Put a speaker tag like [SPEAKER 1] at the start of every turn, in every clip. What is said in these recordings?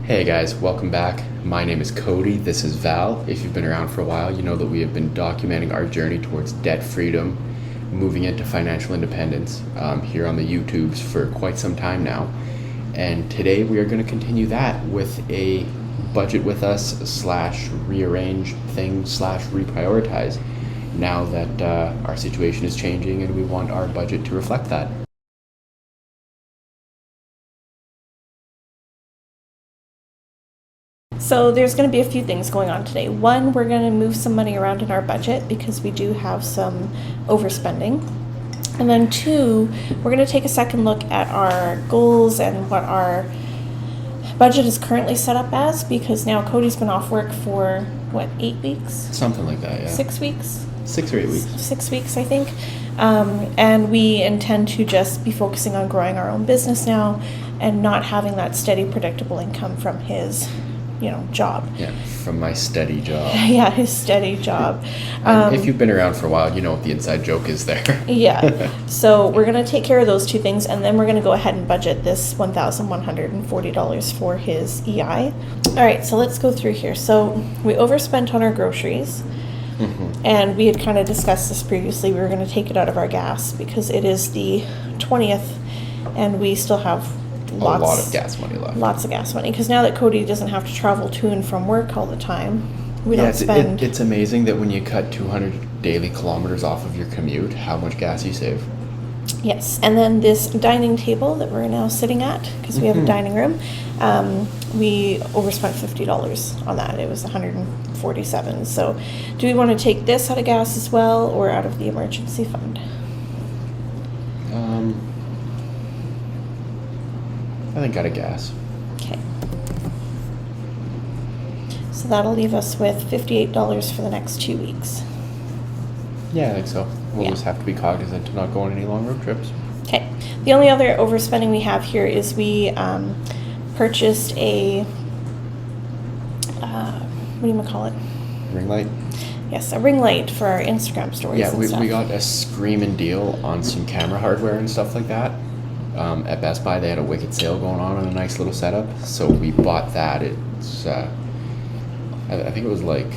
[SPEAKER 1] Hey guys, welcome back. My name is Cody. This is Val. If you've been around for a while, you know that we have been documenting our journey towards debt freedom, moving into financial independence here on the YouTubes for quite some time now. And today we are going to continue that with a budget with us slash rearrange things slash reprioritize now that our situation is changing and we want our budget to reflect that.
[SPEAKER 2] So there's going to be a few things going on today. One, we're going to move some money around in our budget because we do have some overspending. And then two, we're going to take a second look at our goals and what our budget is currently set up as, because now Cody's been off work for, 8 weeks?
[SPEAKER 1] Something like that, yeah.
[SPEAKER 2] 6 weeks?
[SPEAKER 1] 6 or 8 weeks.
[SPEAKER 2] 6 weeks, I think. And we intend to just be focusing on growing our own business now and not having that steady, predictable income from his job.
[SPEAKER 1] Yeah, from my steady job.
[SPEAKER 2] Yeah, his steady job.
[SPEAKER 1] If you've been around for a while, you know what the inside joke is there.
[SPEAKER 2] Yeah. So we're going to take care of those two things, and then we're going to go ahead and budget this $1,140 for his EI. All right, so let's go through here. So we overspent on our groceries, and we had kind of discussed this previously. We were going to take it out of our gas because it is the 20th, and we still have
[SPEAKER 1] a lot of gas money left.
[SPEAKER 2] Lots of gas money, because now that Cody doesn't have to travel to and from work all the time, we don't spend.
[SPEAKER 1] It's amazing that when you cut 200 daily kilometers off of your commute, how much gas you save.
[SPEAKER 2] Yes, and then this dining table that we're now sitting at, because we have a dining room, we overspent $50 on that. It was $147. So do we want to take this out of gas as well, or out of the emergency fund?
[SPEAKER 1] I think out of gas.
[SPEAKER 2] Okay. So that'll leave us with $58 for the next 2 weeks.
[SPEAKER 1] Yeah, I think so. We'll just have to be cognizant to not go on any long road trips.
[SPEAKER 2] Okay. The only other overspending we have here is we purchased a, what do you call it?
[SPEAKER 1] Ring light?
[SPEAKER 2] Yes, a ring light for our Instagram stories.
[SPEAKER 1] Yeah,
[SPEAKER 2] and stuff.
[SPEAKER 1] we got a screaming deal on some camera hardware and stuff like that. At Best Buy, they had a wicked sale going on a nice little setup, so we bought that. It's, I think it was like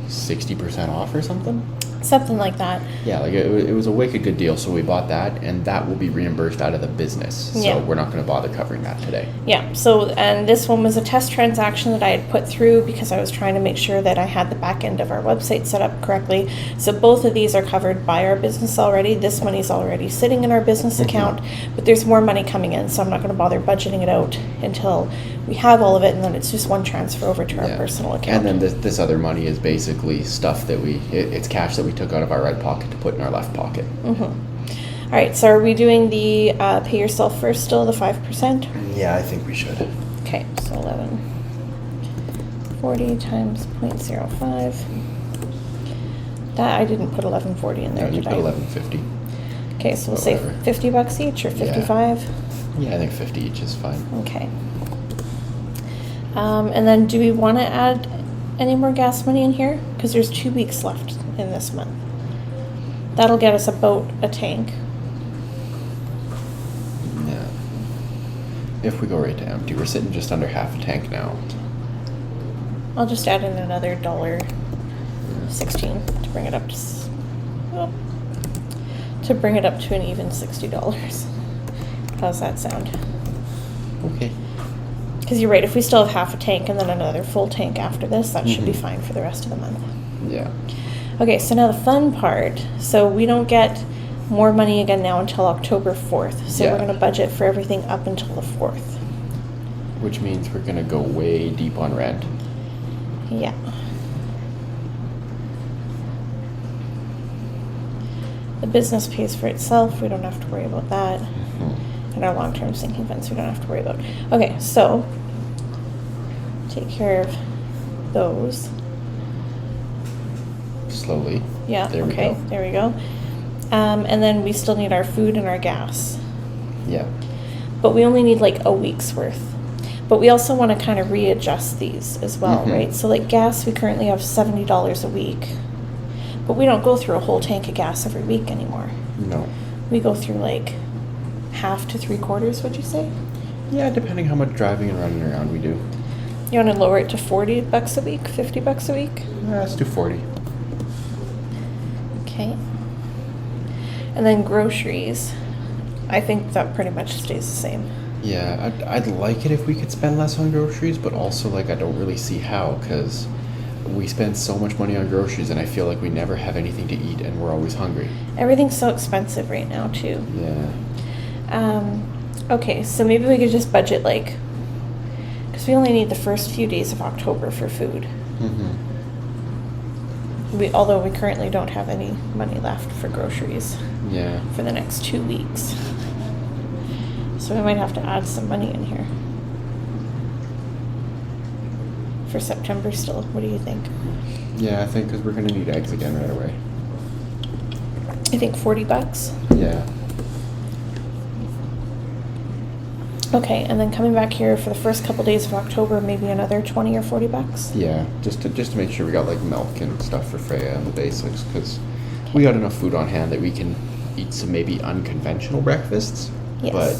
[SPEAKER 1] 60% off or something.
[SPEAKER 2] Something like that.
[SPEAKER 1] Yeah, like it was a wicked good deal, so we bought that, and that will be reimbursed out of the business. So we're not going to bother covering that today.
[SPEAKER 2] Yeah, so, and this one was a test transaction that I had put through because I was trying to make sure that I had the back end of our website set up correctly. So both of these are covered by our business already. This money's already sitting in our business account, but there's more money coming in, so I'm not going to bother budgeting it out until we have all of it, and then it's just one transfer over to our personal account.
[SPEAKER 1] And then this other money is basically stuff that it's cash that we took out of our right pocket to put in our left pocket.
[SPEAKER 2] All right, so are we doing the pay yourself first still, the 5%?
[SPEAKER 1] Yeah, I think we should.
[SPEAKER 2] Okay, so 1140 times 0.05. That, I didn't put 1140 in there,
[SPEAKER 1] No, you
[SPEAKER 2] did
[SPEAKER 1] put
[SPEAKER 2] I?
[SPEAKER 1] 1150.
[SPEAKER 2] Okay, so we'll say $50 each, or 55?
[SPEAKER 1] Yeah, I think 50 each is fine.
[SPEAKER 2] Okay. And then do we want to add any more gas money in here? Because there's 2 weeks left in this month. That'll get us about a tank.
[SPEAKER 1] Yeah. If we go right to empty, we're sitting just under half a tank now.
[SPEAKER 2] I'll just add in another $1.16 to bring it up to an even $60. How's that sound?
[SPEAKER 1] Okay.
[SPEAKER 2] Because you're right, if we still have half a tank and then another full tank after this, that should be fine for the rest of the month.
[SPEAKER 1] Yeah.
[SPEAKER 2] Okay, so now the fun part. So we don't get more money again now until October 4th. So we're going to budget for everything up until the 4th.
[SPEAKER 1] Which means we're going to go way deep on rent.
[SPEAKER 2] Yeah. The business pays for itself. We don't have to worry about that. And our long-term sinking funds we don't have to worry about. Okay, so take care of those.
[SPEAKER 1] Slowly.
[SPEAKER 2] Yeah,
[SPEAKER 1] there we go.
[SPEAKER 2] There we go. And then we still need our food and our gas.
[SPEAKER 1] Yeah.
[SPEAKER 2] But we only need like a week's worth. But we also want to kind of readjust these as well, right? So like gas, we currently have $70 a week. But we don't go through a whole tank of gas every week anymore.
[SPEAKER 1] No.
[SPEAKER 2] We go through like half to 3/4, would you say?
[SPEAKER 1] Yeah, depending how much driving and running around we do.
[SPEAKER 2] You want to lower it to $40 a week, $50 a week?
[SPEAKER 1] Let's do 40.
[SPEAKER 2] Okay. And then groceries. I think that pretty much stays the same.
[SPEAKER 1] Yeah, I'd like it if we could spend less on groceries, but also, like, I don't really see how, because we spend so much money on groceries, and I feel like we never have anything to eat, and we're always hungry.
[SPEAKER 2] Everything's so expensive right now, too.
[SPEAKER 1] Yeah.
[SPEAKER 2] Okay, so maybe we could just budget, like, because we only need the first few days of October for food.
[SPEAKER 1] Mm-hmm.
[SPEAKER 2] Although we currently don't have any money left for groceries
[SPEAKER 1] Yeah.
[SPEAKER 2] for the next 2 weeks. So we might have to add some money in here. For September still. What do you think?
[SPEAKER 1] Yeah, I think because we're going to need eggs again right away.
[SPEAKER 2] I think $40.
[SPEAKER 1] Yeah.
[SPEAKER 2] Okay, and then coming back here for the first couple days of October, maybe another $20 or $40.
[SPEAKER 1] Yeah, just to make sure we got, like, milk and stuff for Freya and the basics, because we got enough food on hand that we can eat some maybe unconventional breakfasts.
[SPEAKER 2] Yes.
[SPEAKER 1] But,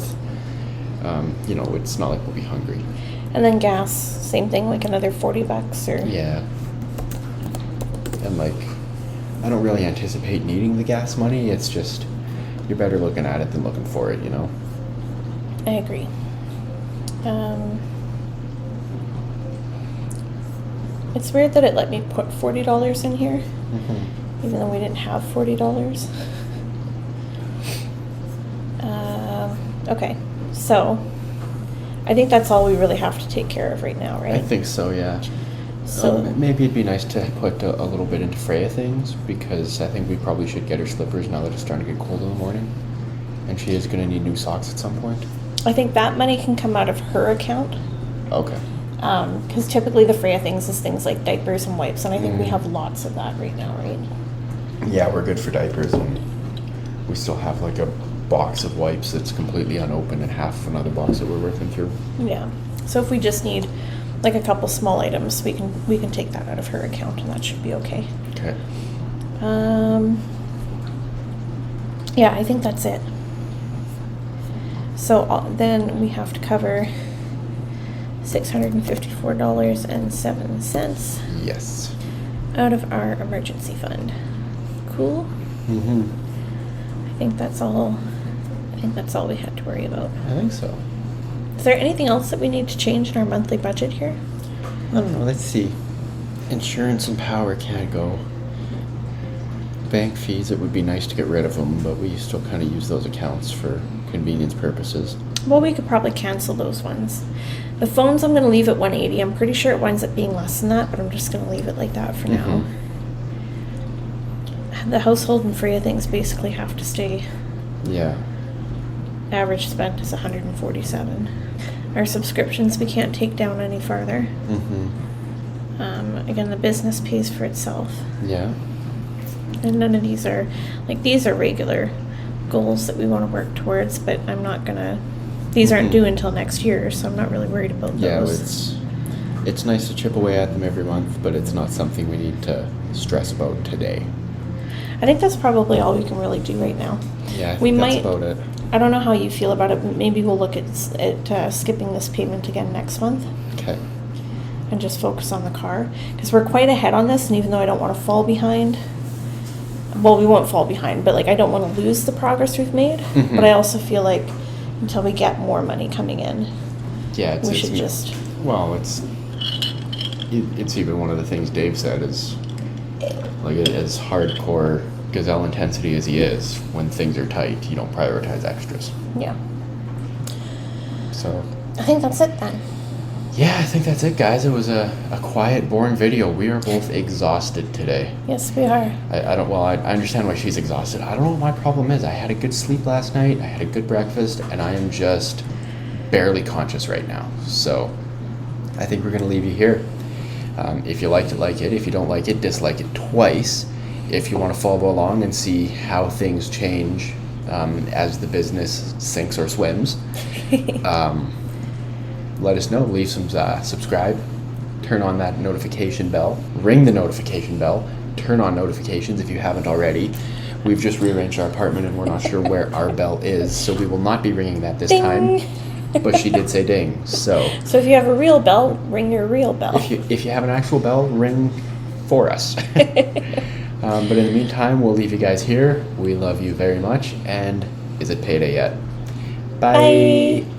[SPEAKER 1] you know, it's not like we'll be hungry.
[SPEAKER 2] And then gas, same thing, like another $40 or...
[SPEAKER 1] Yeah. And, like, I don't really anticipate needing the gas money. It's just, you're better looking at it than looking for it, you know?
[SPEAKER 2] I agree. It's weird that it let me put $40 in here,
[SPEAKER 1] Mm-hmm.
[SPEAKER 2] even though we didn't have $40. Okay, so I think that's all we really have to take care of right now, right?
[SPEAKER 1] I think so, yeah.
[SPEAKER 2] So
[SPEAKER 1] Maybe it'd be nice to put a little bit into Freya things, because I think we probably should get her slippers now that it's starting to get cold in the morning. And she is going to need new socks at some point.
[SPEAKER 2] I think that money can come out of her account.
[SPEAKER 1] Okay.
[SPEAKER 2] Because typically the Freya things is things like diapers and wipes, and I think we
[SPEAKER 1] Mhm.
[SPEAKER 2] have lots of that right now, right?
[SPEAKER 1] Yeah, we're good for diapers, and we still have, like, a box of wipes that's completely unopened and half another box that we're working through.
[SPEAKER 2] Yeah. So if we just need like a couple small items, we can take that out of her account, and that should be okay.
[SPEAKER 1] Okay.
[SPEAKER 2] Yeah, I think that's it. So then we have to cover $654.07
[SPEAKER 1] Yes.
[SPEAKER 2] out of our emergency fund. Cool.
[SPEAKER 1] Mm-hmm.
[SPEAKER 2] I think that's all. I think that's all we had to worry about.
[SPEAKER 1] I think so.
[SPEAKER 2] Is there anything else that we need to change in our monthly budget here?
[SPEAKER 1] I don't know. Let's see. Insurance and power can't go. Bank fees, it would be nice to get rid of them, but we still kind of use those accounts for convenience purposes.
[SPEAKER 2] Well, we could probably cancel those ones. The phones I'm going to leave at 180. I'm pretty sure it winds up being less than that, but I'm just going to leave it like that for now. The household and Freya things basically have to stay.
[SPEAKER 1] Yeah.
[SPEAKER 2] Average spent is 147. Our subscriptions we can't take down any farther.
[SPEAKER 1] Mm-hmm.
[SPEAKER 2] Again, the business pays for itself.
[SPEAKER 1] Yeah.
[SPEAKER 2] And none of these are, like, these are regular goals that we want to work towards, but I'm not gonna, these aren't due until next year, so I'm not really worried about
[SPEAKER 1] Yeah,
[SPEAKER 2] those.
[SPEAKER 1] it's nice to chip away at them every month, but it's not something we need to stress about today.
[SPEAKER 2] I think that's probably all we can really do right now.
[SPEAKER 1] Yeah, I
[SPEAKER 2] We
[SPEAKER 1] think that's
[SPEAKER 2] might-
[SPEAKER 1] about it.
[SPEAKER 2] I don't know how you feel about it, but maybe we'll look at skipping this payment again next month
[SPEAKER 1] Okay.
[SPEAKER 2] and just focus on the car. Because we're quite ahead on this, and even though I don't want to fall behind, well, we won't fall behind, but like I don't want to lose the progress we've made.
[SPEAKER 1] Mhm.
[SPEAKER 2] But I also feel like until we get more money coming in,
[SPEAKER 1] Yeah,
[SPEAKER 2] we should just...
[SPEAKER 1] Well, it's even one of the things Dave said is, like, as hardcore gazelle intensity as he is, when things are tight, you don't prioritize extras.
[SPEAKER 2] Yeah.
[SPEAKER 1] So,
[SPEAKER 2] I think that's it then.
[SPEAKER 1] yeah, I think that's it, guys. It was a quiet, boring video. We are both exhausted today.
[SPEAKER 2] Yes, we are.
[SPEAKER 1] I understand why she's exhausted. I don't know what my problem is. I had a good sleep last night, I had a good breakfast, and I am just barely conscious right now. So, I think we're going to leave you here. If you liked it, like it. If you don't like it, dislike it twice. If you want to follow along and see how things change as the business sinks or swims, let us know. Leave some subscribe. Turn on that notification bell. Ring the notification bell. Turn on notifications if you haven't already. We've just rearranged our apartment and we're not sure where our bell is, so we will not be ringing that this
[SPEAKER 2] Ding.
[SPEAKER 1] time. but she did say ding. So
[SPEAKER 2] So if you have a real bell, ring your real bell.
[SPEAKER 1] if you have an actual bell, ring for us. But in the meantime, we'll leave you guys here. We love you very much. And is it payday yet? Bye.
[SPEAKER 2] Bye.